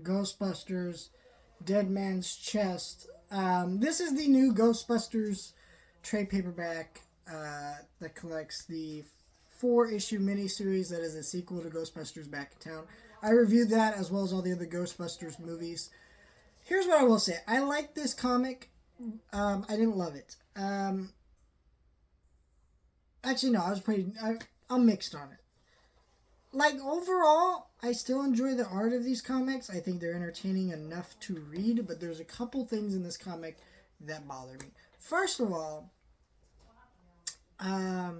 Ghostbusters Dead Man's Chest. This is the new Ghostbusters trade paperback that collects the 4-issue miniseries that is a sequel to Ghostbusters Back in Town. I reviewed that as well as all the other Ghostbusters movies. Here's what I will say. I like this comic. I didn't love it. Actually, no, I'm mixed on it. Like, overall, I still enjoy the art of these comics. I think they're entertaining enough to read, but there's a couple things in this comic that bother me. First of all, I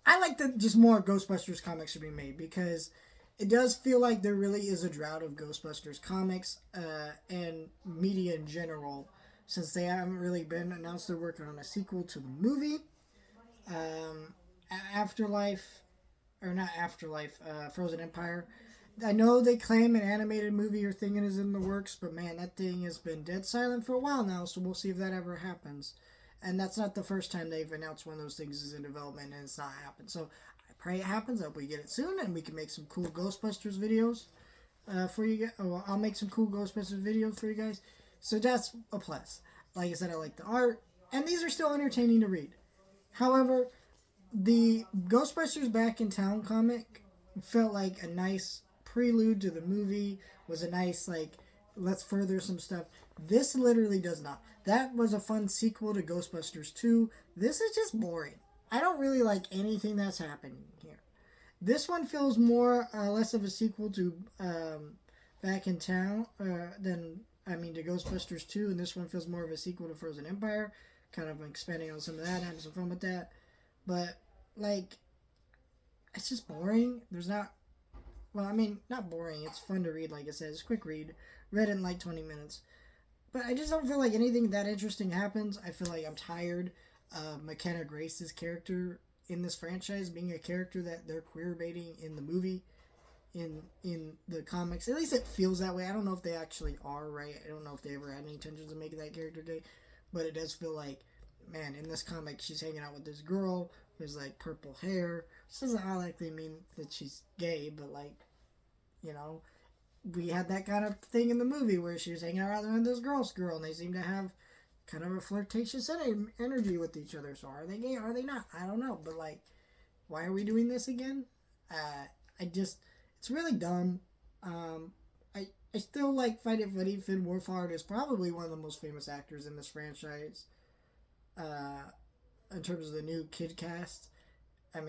like that just more Ghostbusters comics should be made, because it does feel like there really is a drought of Ghostbusters comics and media in general, since they haven't really been announced they're working on a sequel to the movie. Frozen Empire. I know they claim an animated movie or thing is in the works, but man, that thing has been dead silent for a while now, so we'll see if that ever happens. And that's not the first time they've announced one of those things is in development and it's not happened. So I pray it happens. I hope we get it soon and we can make some cool Ghostbusters videos for you guys. Oh, I'll make some cool Ghostbusters videos for you guys. So that's a plus. Like I said, I like the art, and these are still entertaining to read. However, the Ghostbusters Back in Town comic felt like a nice prelude to the movie, was a nice, like, let's further some stuff. This literally does not. That was a fun sequel to Ghostbusters 2. This is just boring. I don't really like anything that's happening here. This one feels less of a sequel to Back in Town to Ghostbusters 2, and this one feels more of a sequel to Frozen Empire, kind of expanding on some of that, having some fun with that. But, like, it's just boring. Not boring. It's fun to read, like I said. It's a quick read. Read in like 20 minutes. But I just don't feel like anything that interesting happens. I feel like I'm tired of McKenna Grace's character in this franchise being a character that they're queer baiting in the movie, in the comics. At least it feels that way. I don't know if they actually are, right? I don't know if they ever had any intentions of making that character gay. But it does feel like, man, in this comic, she's hanging out with this girl who's, like, purple hair. This doesn't automatically mean that she's gay, but, like, you know, we had that kind of thing in the movie where she was hanging out with this girl, and they seem to have kind of a flirtatious energy with each other. So are they gay? Are they not? I don't know. But, like, why are we doing this again? It's really dumb. I still find it funny. Finn Wolfhard is probably one of the most famous actors in this franchise. In terms of the new kid cast. I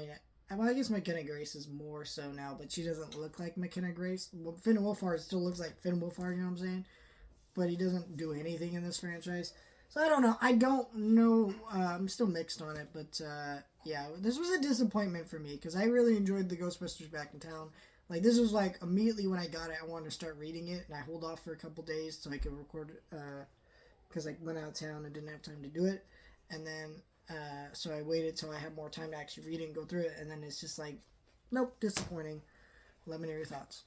guess McKenna Grace is more so now, but she doesn't look like McKenna Grace. Well, Finn Wolfhard still looks like Finn Wolfhard, you know what I'm saying? But he doesn't do anything in this franchise. So I don't know. I'm still mixed on it, but yeah, this was a disappointment for me because I really enjoyed the Ghostbusters Back in Town. Like, this was like immediately when I got it, I wanted to start reading it, and I hold off for a couple days so I could record it because I went out of town and didn't have time to do it. And then so I waited till I had more time to actually read it and go through it, and then it's just like, nope, disappointing. Let me know your thoughts.